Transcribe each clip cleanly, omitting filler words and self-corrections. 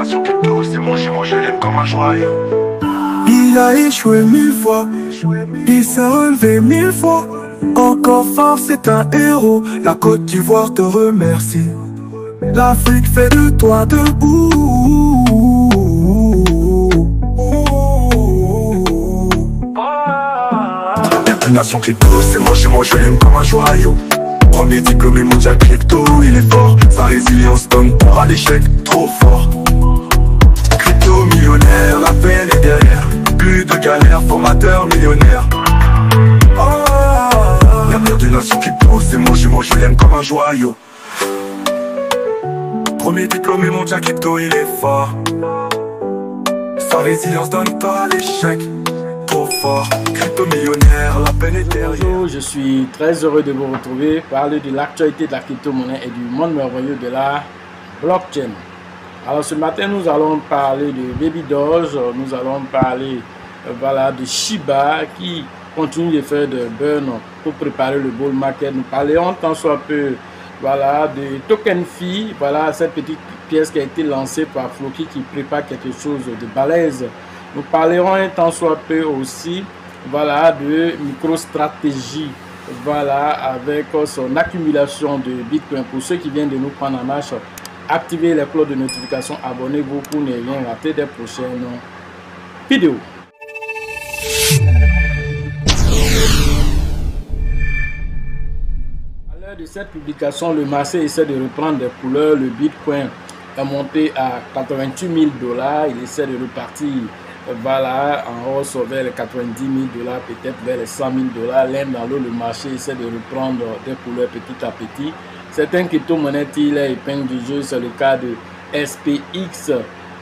nation crypto, c'est mon jumeau, je l'aime comme un joyau. Il a échoué 1000 fois, il s'est relevé 1000 fois. Encore fort, c'est un héros. La Côte d'Ivoire te remercie. L'Afrique fait de toi debout. Nation crypto, c'est mon jumeau, je l'aime comme un joyau. Premier diplômé mondial crypto, il est fort. Sa résilience donne pour à l'échec, trop fort. Crypto millionnaire, la peine est derrière. Plus de galères, formateur millionnaire. L'avenir de nation crypto, c'est mon jumeau, je l'aime comme un joyau. Premier diplômé mondial crypto, il est fort. Sa résilience donne pas à l'échec, trop fort. Crypto millionnaire, la peine est derrière. Bonjour, je suis très heureux de vous retrouver, parler de l'actualité de la crypto-monnaie et du monde merveilleux de la blockchain. Alors ce matin, nous allons parler de Baby Doge, nous allons parler de Shiba qui continue de faire de burn pour préparer le bull market. Nous parlerons tant soit peu de Token Fee, cette petite pièce qui a été lancée par Floki qui prépare quelque chose de balèze. Nous parlerons un tant soit peu aussi de MicroStrategy, avec son accumulation de Bitcoin. Pour ceux qui viennent de nous prendre en marche, activez les cloches de notification, abonnez-vous pour ne rien rater des prochaines vidéos. À l'heure de cette publication, le marché essaie de reprendre des couleurs. Le Bitcoin est monté à 88 000 $. Il essaie de repartir en hausse vers les 90 000 $, peut-être vers les 100 000 $. L'un dans l'autre, le marché essaie de reprendre des couleurs petit à petit. Certains crypto-monnaies tirent épingle du jeu, c'est le cas de SPX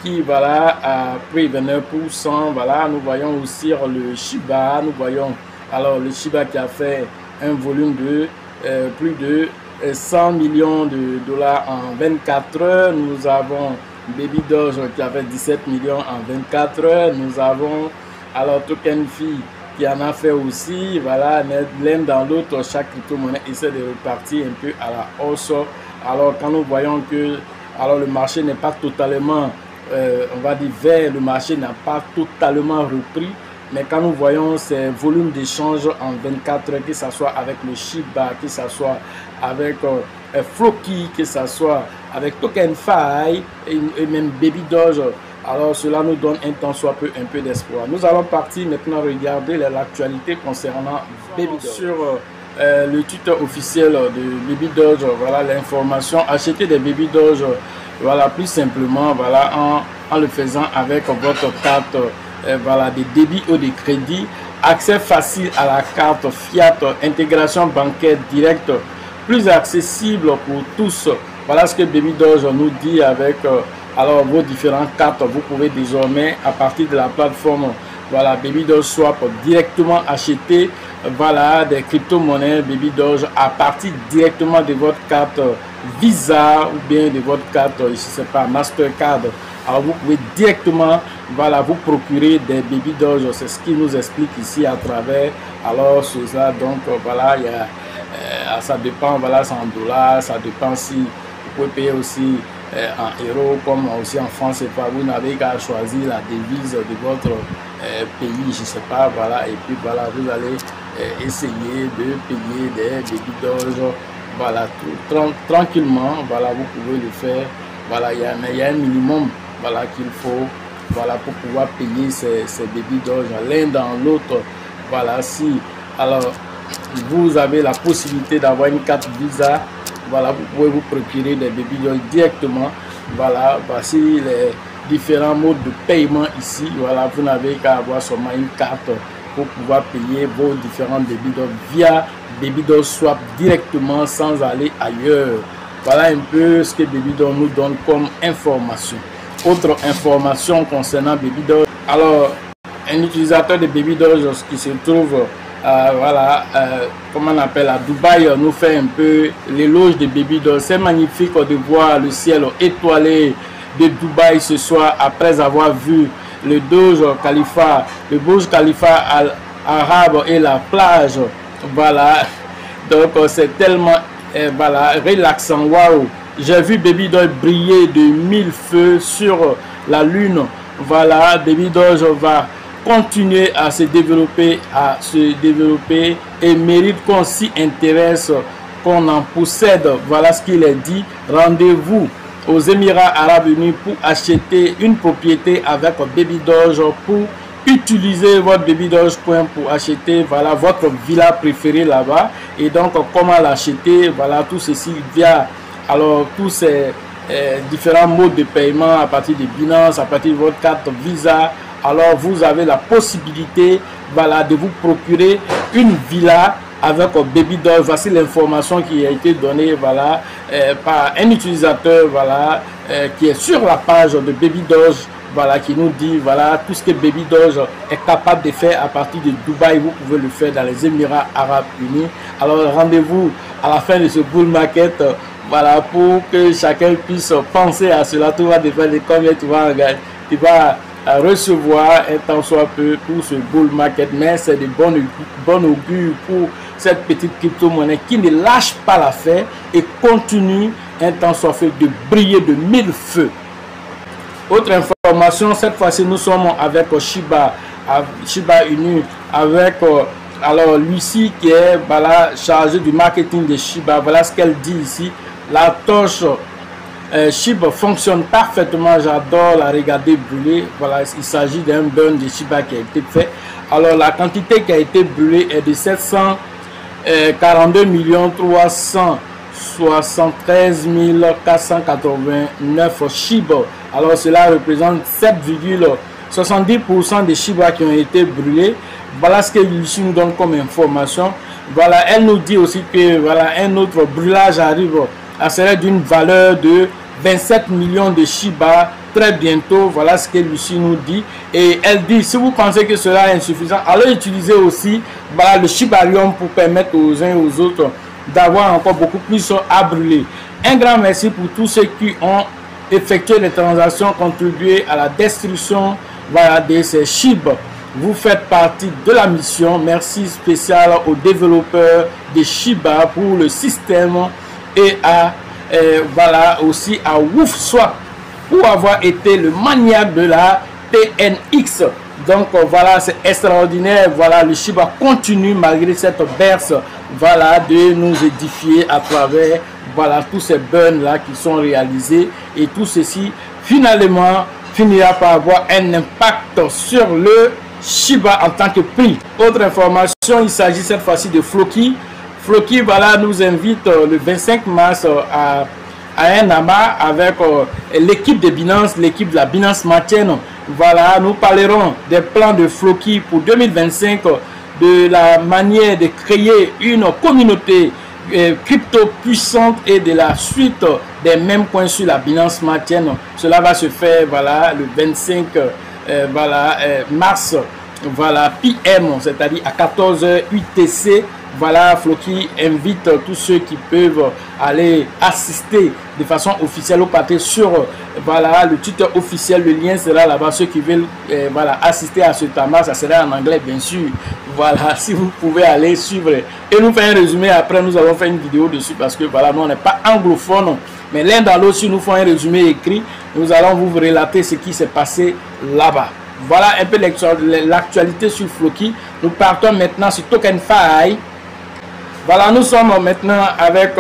qui a pris 29%. Nous voyons aussi le Shiba, le Shiba qui a fait un volume de plus de 100 millions de $. En 24 heures. Nous avons Baby Doge qui avait 17 millions en 24 heures. Nous avons Token Fee qui en a fait aussi. L'un dans l'autre, chaque crypto-monnaie essaie de repartir un peu à la hausse. Alors quand nous voyons que le marché n'est pas totalement, vert, le marché n'a pas totalement repris. Mais quand nous voyons ces volumes d'échanges en 24 heures, que ce soit avec le Shiba, que ce soit avec Floki, que ce soit avec Token Fee et même Baby Doge, alors cela nous donne un tant soit peu un peu d'espoir. Nous allons partir maintenant regarder l'actualité concernant Baby Doge. Sur le Twitter officiel de Baby Doge, l'information, acheter des Baby Doge, plus simplement, en le faisant avec votre carte des débits ou des crédits, accès facile à la carte fiat, intégration bancaire directe, plus accessible pour tous. Voilà ce que Baby Doge nous dit avec vos différentes cartes. Vous pouvez désormais à partir de la plateforme Baby Doge Swap directement acheter des crypto-monnaies Baby Doge à partir directement de votre carte Visa ou bien de votre carte, je ne sais pas, Mastercard. Alors vous pouvez directement vous procurer des Baby Doge. C'est ce qu'il nous explique ici à travers cela. Donc il y a, ça dépend, c'est en dollars, ça dépend si vous pouvez payer aussi en euros, comme aussi en France, c'est pas, vous n'avez qu'à choisir la devise de votre pays, je sais pas, et puis vous allez essayer de payer des Baby Doge, tranquillement, vous pouvez le faire, il y a un minimum, qu'il faut, pour pouvoir payer ces Baby Doge, l'un dans l'autre, si, alors, vous avez la possibilité d'avoir une carte Visa, vous pouvez vous procurer des Baby Doge directement. Voici les différents modes de paiement ici. Vous n'avez qu'à avoir seulement une carte pour pouvoir payer vos différents Baby Doge via Baby Doge Swap directement sans aller ailleurs. Voilà un peu ce que Baby Doge nous donne comme information. Autre information concernant Baby Doge. Alors, un utilisateur de Baby Doge qui se trouve comment on appelle à Dubaï, nous fait un peu l'éloge de Baby Doge. C'est magnifique de voir le ciel étoilé de Dubaï ce soir après avoir vu le Burj Khalifa, arabe et la plage. Donc c'est tellement relaxant. Waouh, j'ai vu Baby Doge briller de 1000 feux sur la lune. Voilà, Baby Doge va continuer à se développer et mérite qu'on s'y intéresse, qu'on en possède. Voilà ce qu'il est dit. Rendez-vous aux Émirats Arabes Unis pour acheter une propriété avec Baby Doge, pour utiliser votre Baby Doge Coin pour acheter, voilà, votre villa préférée là-bas. Et donc comment l'acheter? Voilà, tout ceci via alors tous ces différents modes de paiement à partir de Binance, à partir de votre carte Visa. Alors vous avez la possibilité, voilà, de vous procurer une villa avec Baby Doge. Voici l'information qui a été donnée, voilà, par un utilisateur, voilà, qui est sur la page de Baby Doge, voilà, qui nous dit, voilà, tout ce que Baby Doge est capable de faire à partir de Dubaï, vous pouvez le faire dans les Émirats Arabes Unis. Alors rendez-vous à la fin de ce bull market, voilà, pour que chacun puisse penser à cela. Tout va dépendre de combien tu vas recevoir un tant soit peu pour ce bull market, mais c'est de bon augure pour cette petite crypto-monnaie qui ne lâche pas l'affaire et continue un tant soit fait de briller de 1000 feux. Autre information, cette fois-ci nous sommes avec Shiba Inu, avec alors Lucie qui est, voilà, chargée du marketing de Shiba. Voilà ce qu'elle dit ici. La torche Shiba fonctionne parfaitement, j'adore la regarder brûler. Voilà, il s'agit d'un burn de Shiba qui a été fait. Alors la quantité qui a été brûlée est de 742 373 489 Shiba. Alors cela représente 7,70% des Shiba qui ont été brûlés. Voilà ce que Lucie nous donne comme information. Voilà, elle nous dit aussi que, voilà, un autre brûlage arrive. Ça serait d'une valeur de 27 millions de Shiba très bientôt. Voilà ce que Lucie nous dit. Et elle dit, si vous pensez que cela est insuffisant, allez utiliser aussi, voilà, le Shibarium pour permettre aux uns et aux autres d'avoir encore beaucoup plus à brûler. Un grand merci pour tous ceux qui ont effectué les transactions, contribué à la destruction, voilà, de ces Shiba. Vous faites partie de la mission. Merci spécial aux développeurs de Shiba pour le système et à voilà, aussi à WolfSwap pour avoir été le maniaque de la PNX. Donc voilà, c'est extraordinaire. Voilà, le Shiba continue malgré cette berce, voilà, de nous édifier à travers, voilà, tous ces burns là qui sont réalisés, et tout ceci finalement finira par avoir un impact sur le Shiba en tant que prix. Autre information, il s'agit cette fois-ci de Floki. Floki, voilà, nous invite le 25 mars à un amas avec l'équipe de Binance, l'équipe de la Binance Smart Chain. Voilà, nous parlerons des plans de Floki pour 2025, de la manière de créer une communauté crypto puissante et de la suite des mêmes points sur la Binance Smart Chain. Cela va se faire, voilà, le 25 voilà, mars, voilà, PM, c'est-à-dire à 14h UTC. Voilà, Floki invite tous ceux qui peuvent aller assister de façon officielle au parti sur, voilà, le Twitter officiel. Le lien sera là-bas. Ceux qui veulent voilà, assister à ce tamas, ça sera en anglais bien sûr. Voilà, si vous pouvez aller suivre et nous faire un résumé. Après nous allons faire une vidéo dessus parce que voilà, nous on n'est pas anglophone, mais l'un dans l'autre, si nous faisons un résumé écrit, nous allons vous relater ce qui s'est passé là-bas. Voilà un peu l'actualité sur Floki. Nous partons maintenant sur TokenFi. Voilà, nous sommes maintenant avec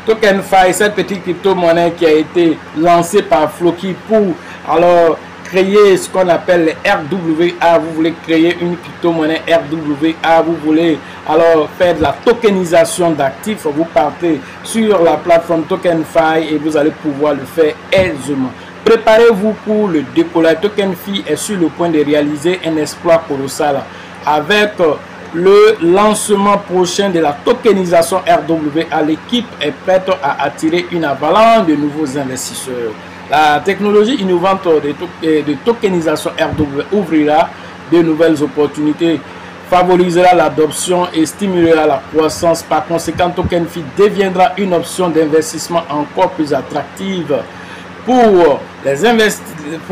TokenFi, cette petite crypto-monnaie qui a été lancée par Floki pour alors créer ce qu'on appelle les RWA. Vous voulez créer une crypto-monnaie RWA, vous voulez alors faire de la tokenisation d'actifs, vous partez sur la plateforme TokenFi et vous allez pouvoir le faire aisément. Préparez-vous pour le décollage. TokenFi est sur le point de réaliser un exploit colossal avec le lancement prochain de la tokenisation RWA. L'équipe est prête à attirer une avalanche de nouveaux investisseurs. La technologie innovante de tokenisation RWA ouvrira de nouvelles opportunités, favorisera l'adoption et stimulera la croissance. Par conséquent, TokenFi deviendra une option d'investissement encore plus attractive pour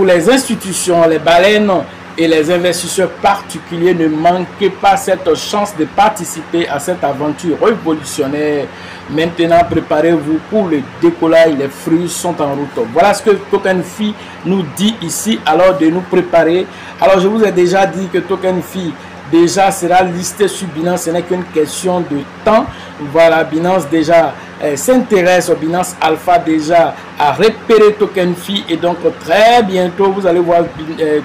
les institutions, les baleines et les investisseurs particuliers ne manquez pas cette chance de participer à cette aventure révolutionnaire. Maintenant, préparez-vous pour le décollage, les fruits sont en route. Voilà ce que TokenFi nous dit ici, alors de nous préparer. Alors, je vous ai déjà dit que TokenFi déjà sera listé sur Binance, ce n'est qu'une question de temps. Voilà, Binance déjà s'intéresse, Binance Alpha déjà a repéré TokenFi et donc très bientôt vous allez voir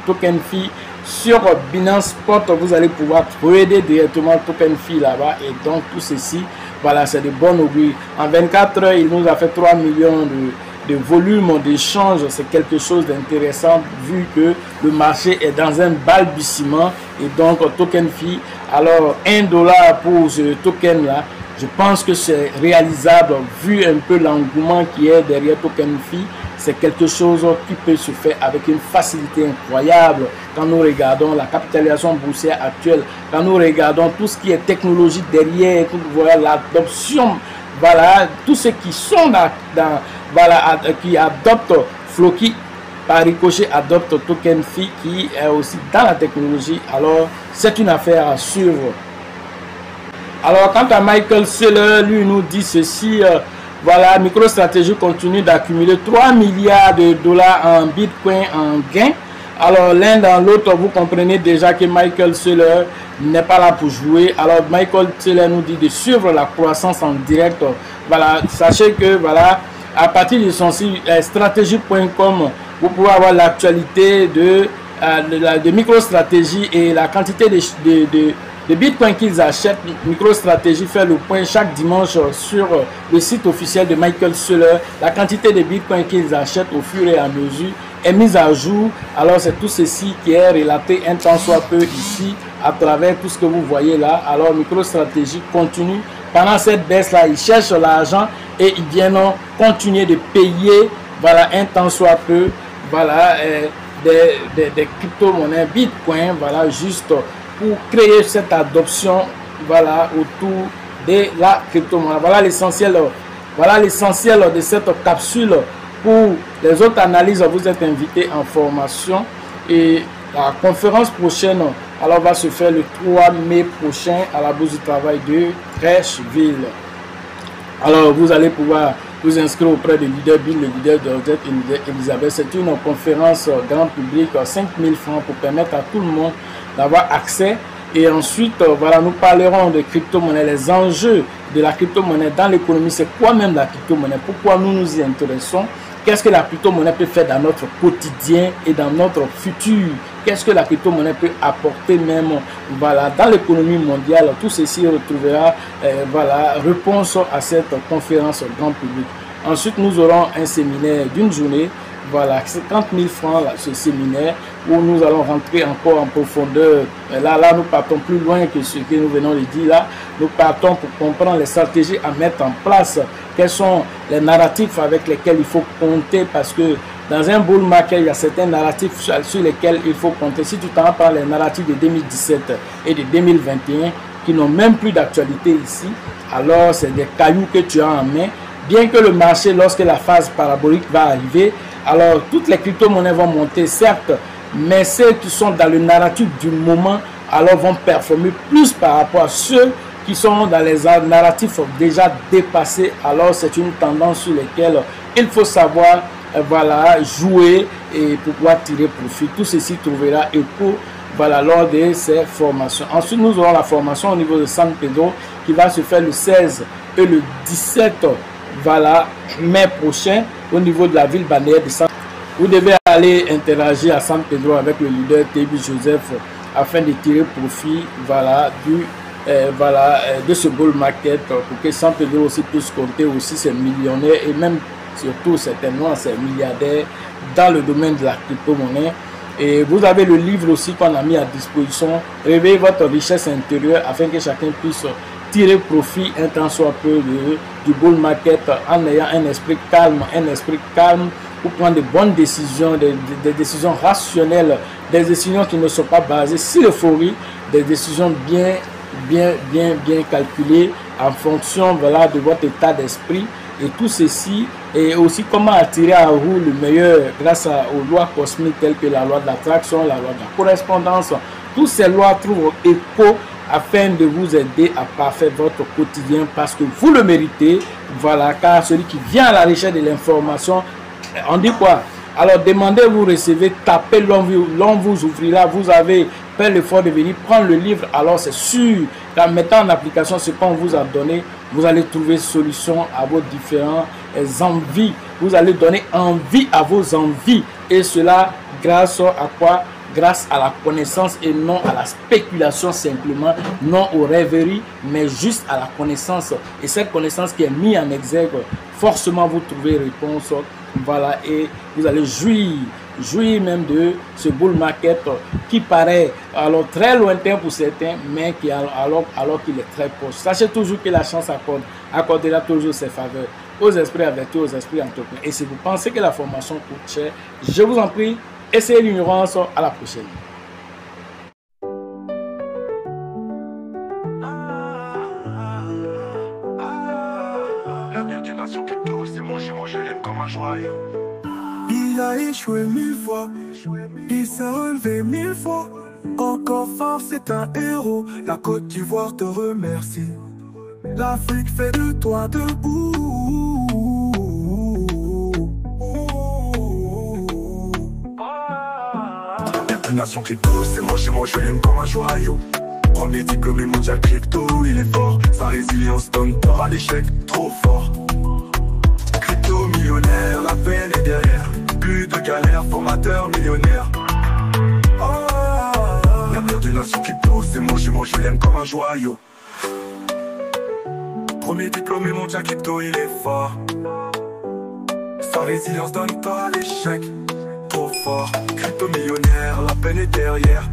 TokenFi sur Binance Spot. Vous allez pouvoir trader directement TokenFi là-bas et donc tout ceci, voilà, c'est de bon augure. En 24 heures, il nous a fait 3 millions de volume d'échange. C'est quelque chose d'intéressant vu que le marché est dans un balbutiement et donc TokenFi, alors $1 pour ce token là, je pense que c'est réalisable vu un peu l'engouement qui est derrière TokenFi. C'est quelque chose qui peut se faire avec une facilité incroyable quand nous regardons la capitalisation boursière actuelle, quand nous regardons tout ce qui est technologique derrière, voilà, l'adoption, voilà, tous ceux qui sont voilà, qui adoptent Floki, par ricochet adopte TokenFi qui est aussi dans la technologie. Alors c'est une affaire à suivre. Alors quant à Michael Saylor, lui nous dit ceci, voilà, MicroStrategy continue d'accumuler 3 milliards de dollars en Bitcoin en gain. Alors l'un dans l'autre, vous comprenez déjà que Michael Saylor n'est pas là pour jouer. Alors Michael Saylor nous dit de suivre la croissance en direct. Voilà, sachez que voilà, à partir de son site strategy.com, vous pouvez avoir l'actualité de MicroStrategy et la quantité de Bitcoin qu'ils achètent. MicroStrategy fait le point chaque dimanche sur le site officiel de Michael Saylor. La quantité de Bitcoin qu'ils achètent au fur et à mesure est mise à jour. Alors c'est tout ceci qui est relaté un tant soit peu ici à travers tout ce que vous voyez là. Alors MicroStrategy continue. Pendant cette baisse là, ils cherchent l'argent et ils viennent continuer de payer, voilà, un tant soit peu, voilà, des crypto-monnaies Bitcoin, voilà, juste pour créer cette adoption, voilà, autour de la crypto-monnaie. Voilà l'essentiel de cette capsule. Pour les autres analyses, vous êtes invités en formation et la conférence prochaine alors va se faire le 3 mai prochain à la Bourse du Travail de Trècheville. Alors vous allez pouvoir vous inscrire auprès de leader Bill, le leader d'Ordet et Elisabeth. C'est une conférence grand public, 5 000 francs pour permettre à tout le monde d'avoir accès. Et ensuite, voilà, nous parlerons de crypto-monnaie, les enjeux de la crypto-monnaie dans l'économie. C'est quoi même la crypto-monnaie? Pourquoi nous nous y intéressons? Qu'est-ce que la crypto-monnaie peut faire dans notre quotidien et dans notre futur? Qu'est-ce que la crypto-monnaie peut apporter même, voilà, dans l'économie mondiale? Tout ceci retrouvera voilà, réponse à cette conférence grand public. Ensuite, nous aurons un séminaire d'une journée. Voilà, 50 000 francs là, ce séminaire où nous allons rentrer encore en profondeur. Là, nous partons plus loin que ce que nous venons de dire là. Nous partons pour comprendre les stratégies à mettre en place. Quels sont les narratifs avec lesquels il faut compter, parce que dans un bull market, il y a certains narratifs sur lesquels il faut compter. Si tu t'en prends les narratifs de 2017 et de 2021 qui n'ont même plus d'actualité ici, alors c'est des cailloux que tu as en main. Bien que le marché, lorsque la phase parabolique va arriver, alors toutes les crypto-monnaies vont monter, certes, mais ceux qui sont dans le narratif du moment, alors vont performer plus par rapport à ceux qui sont dans les narratifs déjà dépassés. Alors c'est une tendance sur laquelle il faut savoir, voilà, jouer et pouvoir tirer profit. Tout ceci trouvera écho, voilà, lors de ces formations. Ensuite, nous aurons la formation au niveau de San Pedro qui va se faire le 16 et le 17 voilà, mai prochain au niveau de la ville balnéaire de San. Vous devez aller interagir à San Pedro avec le leader Tebi Joseph afin de tirer profit, voilà, de ce bull market pour que San Pedro aussi puisse compter aussi ses millionnaires et même surtout certainement ses milliardaires dans le domaine de la crypto-monnaie. Et vous avez le livre aussi qu'on a mis à disposition, Réveillez votre richesse intérieure, afin que chacun puisse tirer profit un tant soit peu du bull market en ayant un esprit calme pour prendre de bonnes décisions, des décisions rationnelles, des décisions qui ne sont pas basées sur l'euphorie, des décisions bien calculées en fonction, voilà, de votre état d'esprit Et tout ceci, et aussi comment attirer à vous le meilleur grâce aux lois cosmiques telles que la loi de l'attraction, la loi de la correspondance. Toutes ces lois trouvent écho afin de vous aider à parfaire votre quotidien parce que vous le méritez. Voilà, car celui qui vient à la recherche de l'information, on dit quoi? Alors demandez, vous recevez, tapez, l'on vous ouvrira. Vous avez fait l'effort de venir prendre le livre, alors c'est sûr qu'en mettant en application ce qu'on vous a donné, vous allez trouver solution à vos différentes envies. Vous allez donner envie à vos envies. Et cela grâce à quoi? Grâce à la connaissance et non à la spéculation simplement, non aux rêveries, mais juste à la connaissance. Et cette connaissance qui est mise en exergue, forcément vous trouvez réponse. Voilà, et vous allez jouir même de ce bull market qui paraît alors très lointain pour certains, mais qui alors qu'il est très proche. Sachez toujours que la chance accordera toujours ses faveurs aux esprits avertis, aux esprits entrepreneurs. Et si vous pensez que la formation coûte cher, je vous en prie, essayez l'ignorance. À la prochaine. L'avenir des nations crypto, c'est mon jumeau, je l'aime comme un joyau. Il a échoué 1000 fois, il s'est relevé 1000 fois. Encore fort, c'est un héros. La Côte d'Ivoire te remercie. L'Afrique fait de toi debout. Nation crypto, c'est mon jumeau, je l'aime comme un joyau. Premier diplômé mondial crypto, il est fort. Sa résilience donne peur à l'échec, trop fort. Crypto millionnaire, la peine est derrière. Plus de galères, formateur millionnaire. L'avenir de nation crypto, c'est mon jumeau, je l'aime comme un joyau. Premier diplômé mondial crypto, il est fort. Sa résilience donne peur à l'échec, trop fort. Crypto millionnaire, la peine est derrière.